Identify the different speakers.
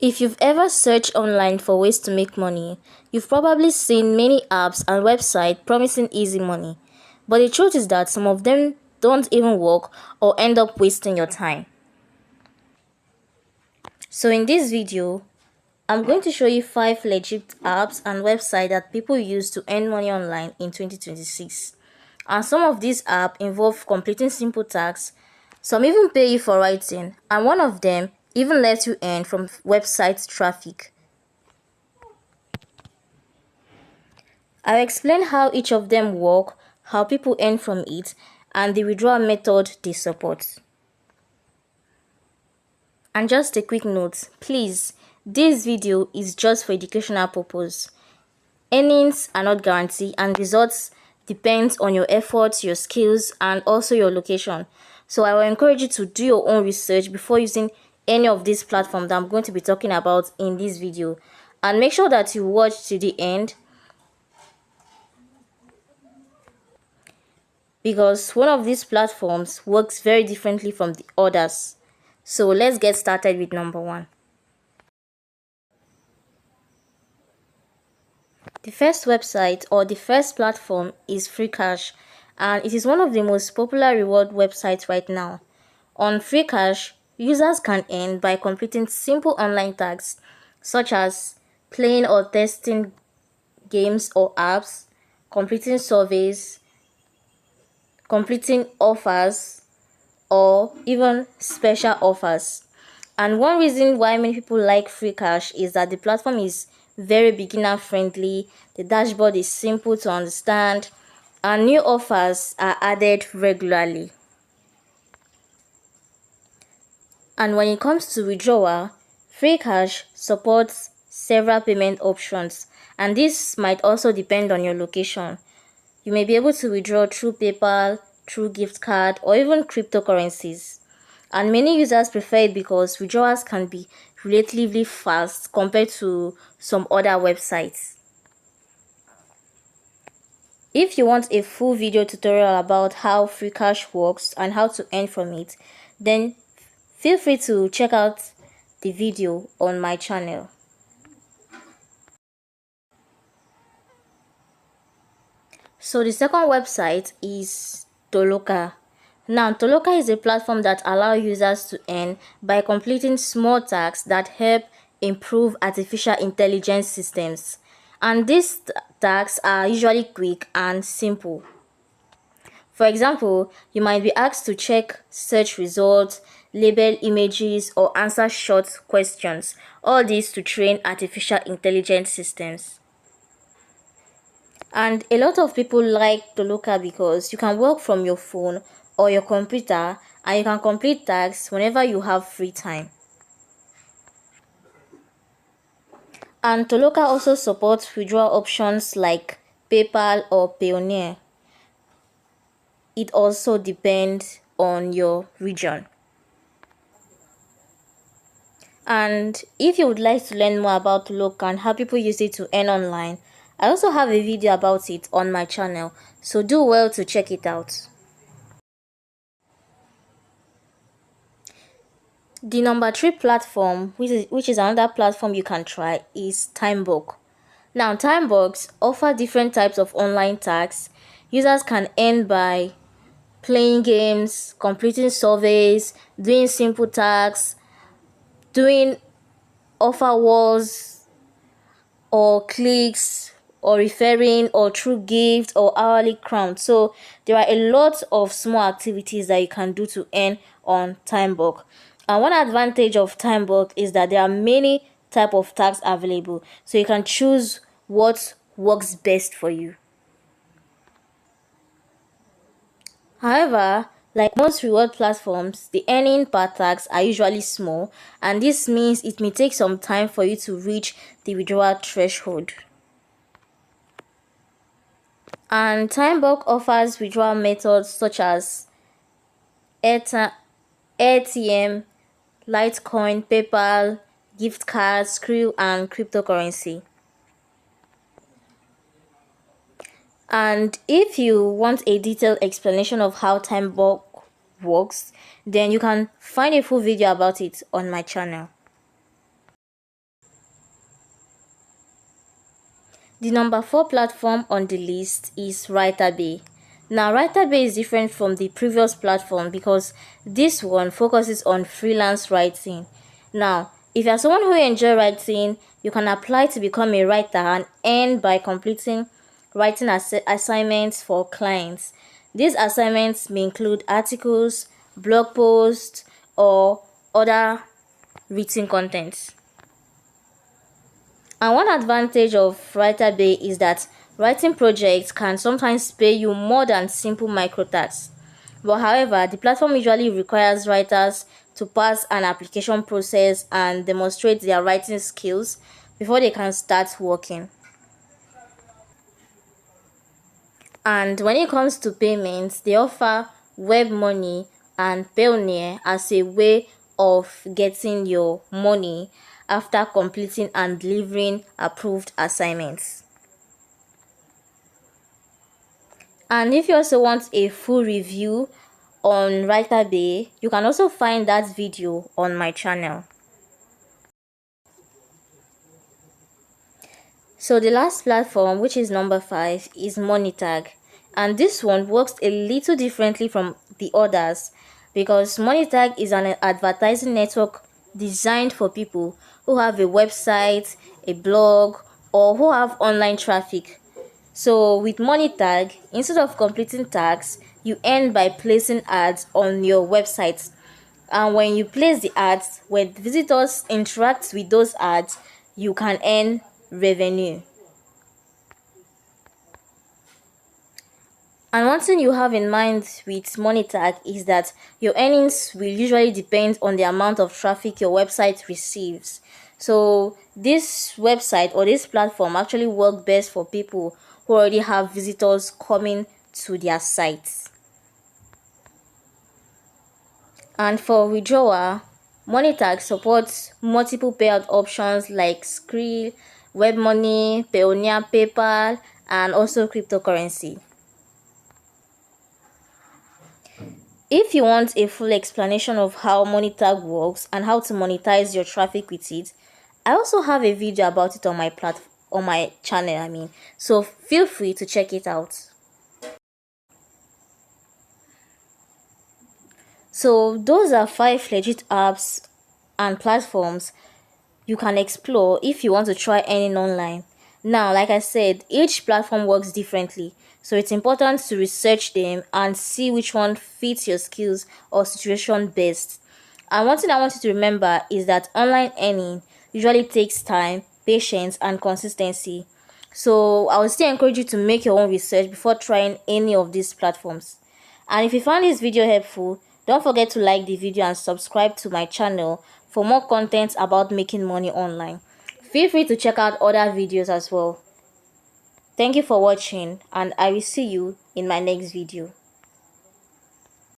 Speaker 1: If you've ever searched online for ways to make money, you've probably seen many apps and websites promising easy money. But the truth is that some of them don't even work or end up wasting your time. So in this video, I'm going to show you 5 legit apps and websites that people use to earn money online in 2026. And some of these apps involve completing simple tasks, some even pay you for writing, and one of them even lets you earn from website traffic. I'll explain how each of them work, how people earn from it, and the withdrawal method they support. And just a quick note, please, this video is just for educational purpose. Earnings are not guaranteed and results depends on your efforts, your skills, and also your location. So I will encourage you to do your own research before using any of these platforms that I'm going to be talking about in this video. And make sure that you watch to the end, because one of these platforms works very differently from the others. So let's get started with number 1. The first website or the first platform is Freecash, and it is one of the most popular reward websites right now. On Freecash, users can earn by completing simple online tasks such as playing or testing games or apps, completing surveys, completing offers, or even special offers. And one reason why many people like Freecash is that the platform is very beginner friendly, the dashboard is simple to understand, and new offers are added regularly. And when it comes to withdrawal, Freecash supports several payment options, and this might also depend on your location. You may be able to withdraw through PayPal, through gift card, or even cryptocurrencies. And many users prefer it because withdrawals can be relatively fast compared to some other websites. If you want a full video tutorial about how Freecash works and how to earn from it, then feel free to check out the video on my channel. So the second website is Toloka. Now, Toloka is a platform that allows users to earn by completing small tasks that help improve artificial intelligence systems. And these tasks are usually quick and simple. For example, you might be asked to check search results, label images, or answer short questions. All this to train artificial intelligence systems. And a lot of people like Toloka because you can work from your phone or your computer and you can complete tasks whenever you have free time. And Toloka also supports withdrawal options like PayPal or Payoneer. It also depends on your region. And if you would like to learn more about Toloka and how people use it to earn online, I also have a video about it on my channel, so do well to check it out. The number 3 platform, which is another platform you can try, is timebucks. Now, timebucks offer different types of online tasks. Users can earn by playing games, completing surveys, doing simple tasks, doing offer walls or clicks, or referring, or through gifts or hourly crown. So there are a lot of small activities that you can do to earn on timebucks. And one advantage of timebucks is that there are many type of tasks available, so you can choose what works best for you. However, like most reward platforms, the earning per task are usually small, and this means it may take some time for you to reach the withdrawal threshold. And timebucks offers withdrawal methods such as ATM, Litecoin, PayPal, gift cards, Skrill, and cryptocurrency. And if you want a detailed explanation of how timebucks works, then you can find a full video about it on my channel. The number 4 platform on the list is WriterBay. Now, WriterBay is different from the previous platform because this one focuses on freelance writing. Now, if you're someone who enjoys writing, you can apply to become a writer and earn by completing writing assignments for clients. These assignments may include articles, blog posts, or other written content. And one advantage of WriterBay is that writing projects can sometimes pay you more than simple microtasks. But however, the platform usually requires writers to pass an application process and demonstrate their writing skills before they can start working. And when it comes to payments, they offer web money and Payoneer as a way of getting your money after completing and delivering approved assignments. And if you also want a full review on WriterBay, you can also find that video on my channel. So the last platform, which is number 5, is monetag, and this one works a little differently from the others because monetag is an advertising network designed for people who have a website, a blog, or who have online traffic. So with monetag, instead of completing tags, you earn by placing ads on your website. And when you place the ads, when visitors interact with those ads, you can earn revenue. And one thing you have in mind with monetag is that your earnings will usually depend on the amount of traffic your website receives. So this website or this platform actually works best for people who already have visitors coming to their sites. And for withdrawal, monetag supports multiple payout options like Skrill, web money, Payoneer, PayPal, and also cryptocurrency. If you want a full explanation of how monetag works and how to monetize your traffic with it, I also have a video about it on my channel, so feel free to check it out. So those are 5 legit apps and platforms you can explore if you want to try earning online. Now, like I said, each platform works differently, so it's important to research them and see which one fits your skills or situation best. And one thing I want you to remember is that online earning usually takes time, patience, and consistency. So I would still encourage you to make your own research before trying any of these platforms. And if you found this video helpful, don't forget to like the video and subscribe to my channel for more content about making money online. Feel free to check out other videos as well. Thank you for watching, and I will see you in my next video.